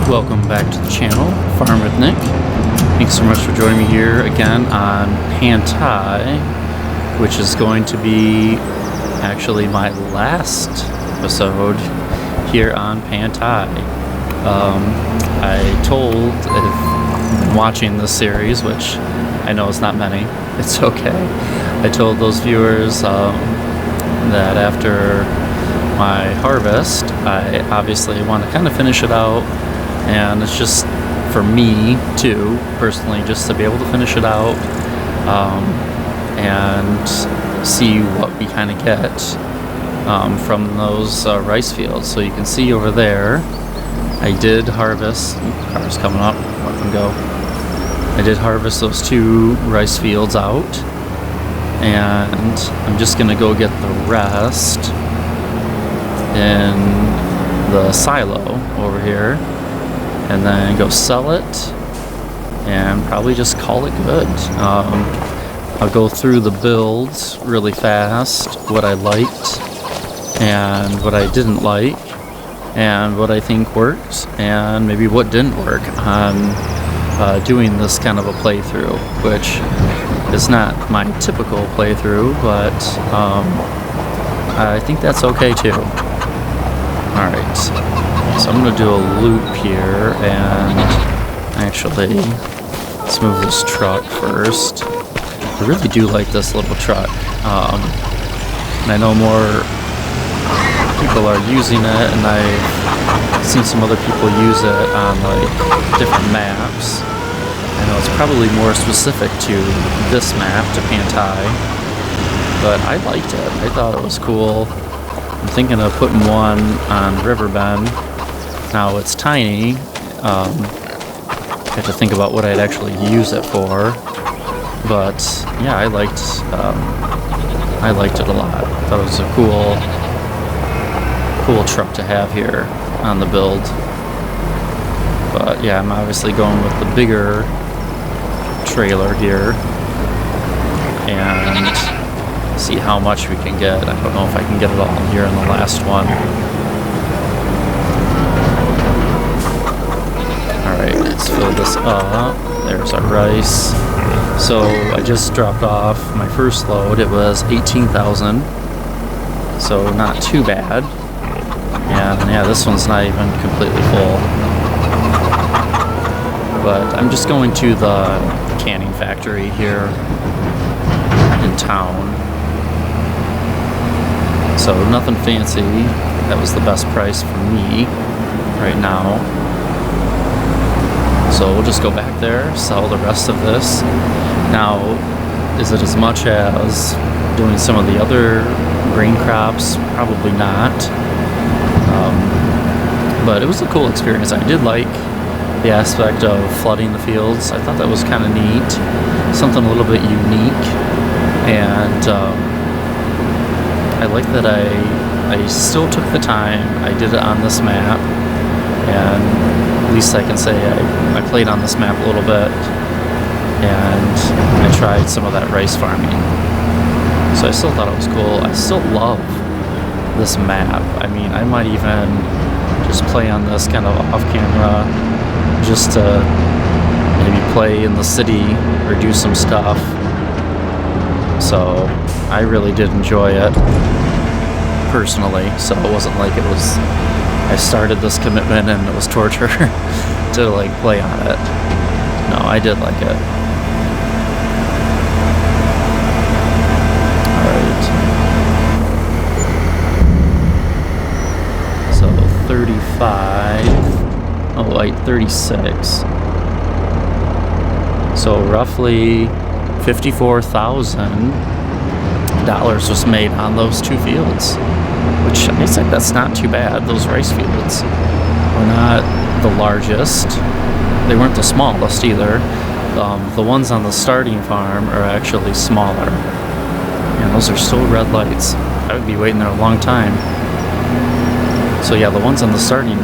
Welcome back to the channel, Farm with Nick. Thanks so much for joining me here again on Pantai, which is going to be actually my last episode here on Pantai. I told, if you've been watching this series, which I know is not many, it's okay. I told those viewers that after my harvest, I obviously want to kind of finish it out, and it's just for me too, personally, just to be able to finish it out and see what we kind of get from those rice fields. So you can see over there, I did harvest, cars coming up, let them go. I did harvest those 2 rice fields out, and I'm just gonna go get the rest in the silo over here and then go sell it and probably just call it good. I'll go through the builds really fast, what I liked and what I didn't like and what I think worked and maybe what didn't work on doing this kind of a playthrough, which is not my typical playthrough, but I think that's okay too. Alright, so I'm going to do a loop here, and actually, let's move this truck first. I really do like this little truck, and I know more people are using it, and I've seen some other people use it on like different maps. I know it's probably more specific to this map, to Pantai, but I liked it. I thought it was cool. I'm thinking of putting one on Riverbend. Now it's tiny. I have to think about what I'd actually use it for. But yeah, I liked it a lot. I thought it was a cool truck to have here on the build. But yeah, I'm obviously going with the bigger trailer here and see how much we can get. I don't know if I can get it all here in the last one. Alright, let's fill this up. There's our rice. So I just dropped off my first load. It was 18,000. So not too bad. And yeah, this one's not even completely full. But I'm just going to the canning factory here in town. So nothing fancy. That was the best price for me right now. So we'll just go back there, sell the rest of this. Now, is it as much as doing some of the other grain crops? Probably not. But it was a cool experience. I did like the aspect of flooding the fields. I thought that was kind of neat. Something a little bit unique. And I like that I still took the time. I did it on this map, and at least I can say I played on this map a little bit, and I tried some of that rice farming. So I still thought it was cool. I still love this map. I mean, I might even just play on this kind of off camera, just to maybe play in the city or do some stuff. So I really did enjoy it personally, so it wasn't like it was I started this commitment and it was torture to like play on it. No, I did like it. Alright. So 35. Oh wait, 36. So roughly $54,000 was made on those 2 fields, which I think that's not too bad. Those rice fields were not the largest. They weren't the smallest either. The ones on the starting farm are actually smaller. And those are still red lights. I would be waiting there a long time. So yeah, the ones on the starting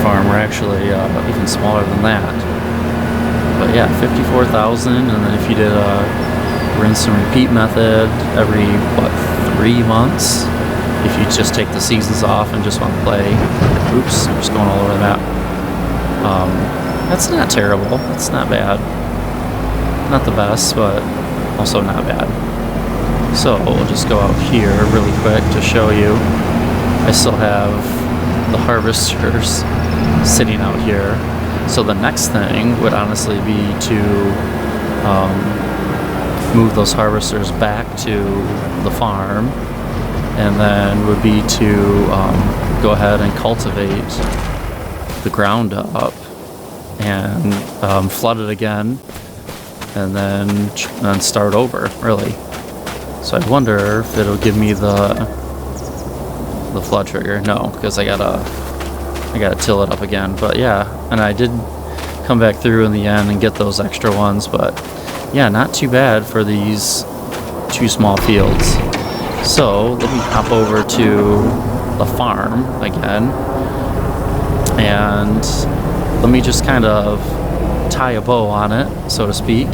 farm were actually even smaller than that. But yeah, 54,000, and then if you did a rinse and repeat method every, 3 months, if you just take the seasons off and just want to play. Oops, I'm just going all over the map. That's not terrible. It's not bad. Not the best, but also not bad. So we'll just go out here really quick to show you. I still have the harvesters sitting out here. So the next thing would honestly be to move those harvesters back to the farm, and then would be to go ahead and cultivate the ground up and flood it again, and then start over, really. So I wonder if it'll give me the flood trigger. No, because I gotta till it up again. But yeah, and I did come back through in the end and get those extra ones, but yeah, not too bad for these 2 small fields. So let me hop over to the farm again, and let me just kind of tie a bow on it, so to speak,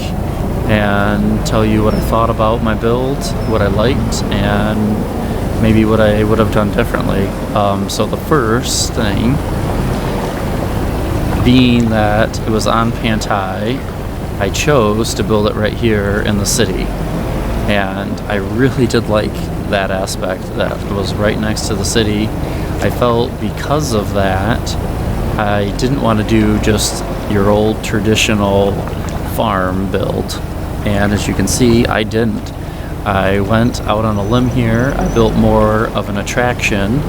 and tell you what I thought about my build, what I liked, and maybe what I would have done differently. So the first thing, being that it was on Pantai, I chose to build it right here in the city. And I really did like that aspect, that it was right next to the city. I felt because of that, I didn't want to do just your old traditional farm build. And as you can see, I didn't. I went out on a limb here. I built more of an attraction.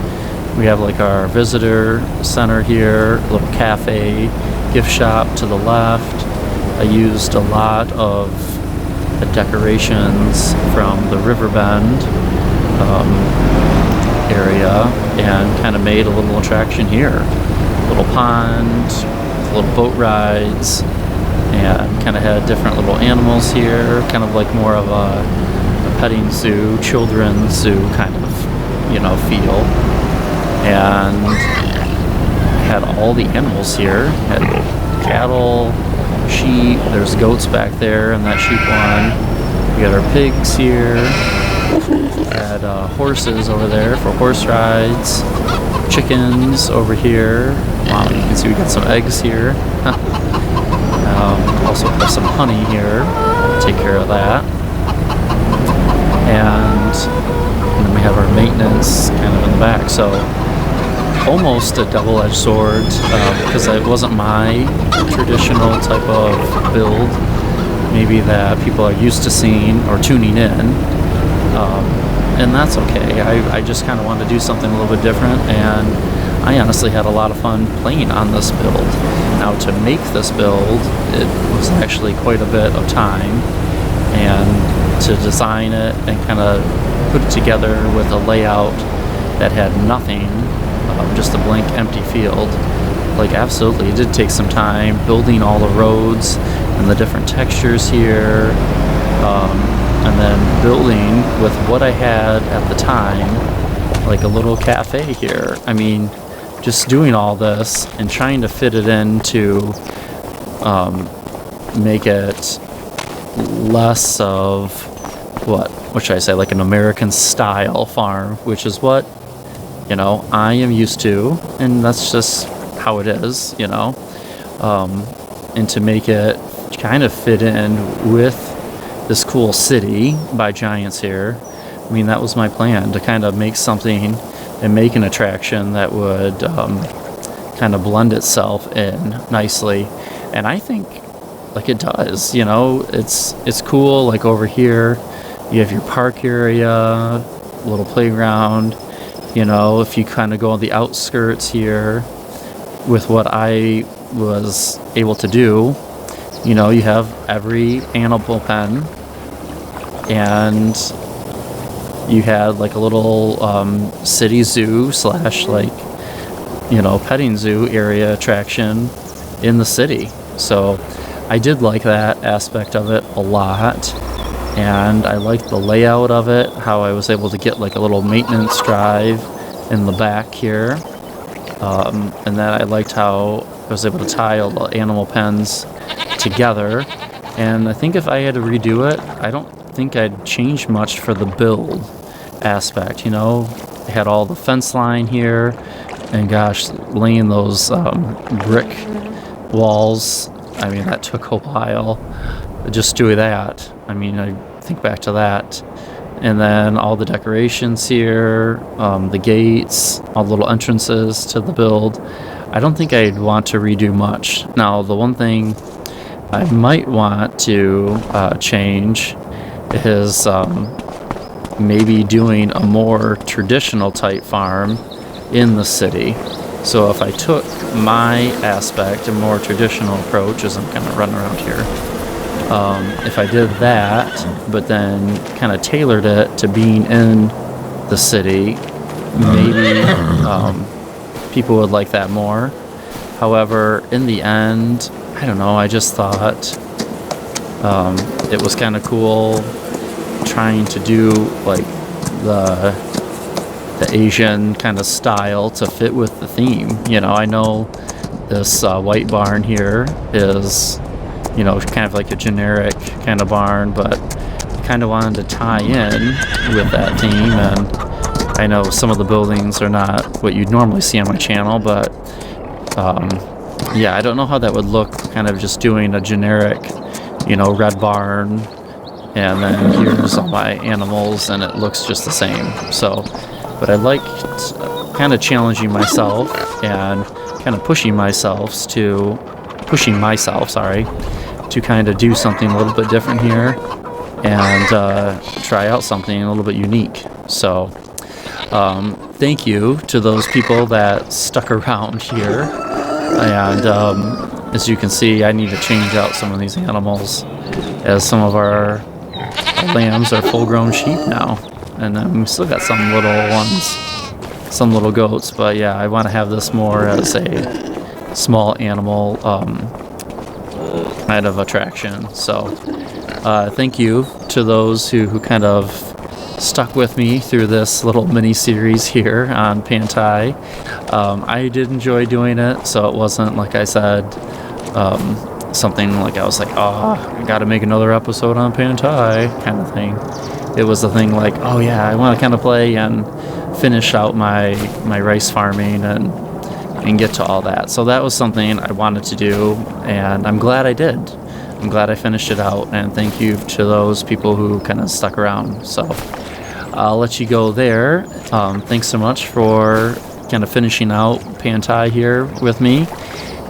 We have like our visitor center here, a little cafe, gift shop to the left. I used a lot of the decorations from the Riverbend area and kind of made a little attraction here. Little pond, little boat rides, and kind of had different little animals here, kind of like more of a petting zoo, children's zoo kind of, feel. And had all the animals here. Had cattle, sheep, there's goats back there in that sheep one. We got our pigs here. Had horses over there for horse rides. Chickens over here. Wow, you can see we got some eggs here. Also have some honey here. Take care of that. And then we have our maintenance kind of in the back. So almost a double-edged sword, because it wasn't my traditional type of build, maybe that people are used to seeing or tuning in, and that's okay. I just kind of wanted to do something a little bit different, and I honestly had a lot of fun playing on this build. Now, to make this build, it was actually quite a bit of time, and to design it and kind of put it together with a layout that had nothing, just a blank empty field. Like, absolutely, it did take some time building all the roads and the different textures here, and then building with what I had at the time, like a little cafe here. I mean, just doing all this and trying to fit it into make it less of what should I say, like an American style farm, which is what I am used to, and that's just how it is, and to make it kind of fit in with this cool city by Giants here. I mean, that was my plan, to kind of make something and make an attraction that would kind of blend itself in nicely. And I think like it does, it's cool. Like over here you have your park area, little playground. If you kind of go on the outskirts here with what I was able to do, you have every animal pen, and you had like a little city zoo / petting zoo area attraction in the city. So I did like that aspect of it a lot, and I liked the layout of it, how I was able to get like a little maintenance drive in the back here, and then I liked how I was able to tie all the animal pens together. And I think if I had to redo it, I don't think I'd change much for the build aspect. had all the fence line here, and gosh, laying those brick walls, I mean, that took a while. Just doing that, I mean, I think back to that. And then all the decorations here, the gates, all the little entrances to the build. I don't think I'd want to redo much. Now, the one thing I might want to change is maybe doing a more traditional type farm in the city. So if I took my aspect, a more traditional approach, as I'm kind of running around here, if I did that, but then kind of tailored it to being in the city, maybe people would like that more. However, in the end, I don't know, I just thought it was kind of cool trying to do like the Asian kind of style to fit with the theme. You know, I know this white barn here is, you know, kind of like a generic kind of barn, but kind of wanted to tie in with that theme. And I know some of the buildings are not what you'd normally see on my channel, but yeah, I don't know how that would look, kind of just doing a generic, you know, red barn, and then here's all my animals, and it looks just the same. So, but I liked kind of challenging myself and kind of pushing myself, to kind of do something a little bit different here and try out something a little bit unique. So thank you to those people that stuck around here. And as you can see, I need to change out some of these animals, as some of our lambs are full-grown sheep now. And then we still got some little ones, some little goats. But yeah, I want to have this more as a small animal kind of attraction. So thank you to those who kind of stuck with me through this little mini series here on Pantai. I did enjoy doing it, so it wasn't, like I said, something like I was like, oh, I gotta make another episode on Pantai kind of thing. It was the thing like, oh yeah, I want to kind of play and finish out my rice farming and get to all that. So that was something I wanted to do, and I'm glad I did. I'm glad I finished it out, and thank you to those people who kind of stuck around. So I'll let you go there. Thanks so much for kind of finishing out Pantai here with me,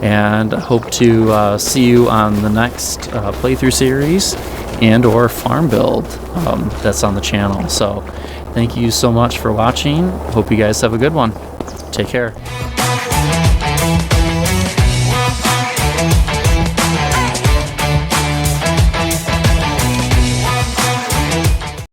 and I hope to see you on the next playthrough series and or farm build that's on the channel. So thank you so much for watching. Hope you guys have a good one. Take care.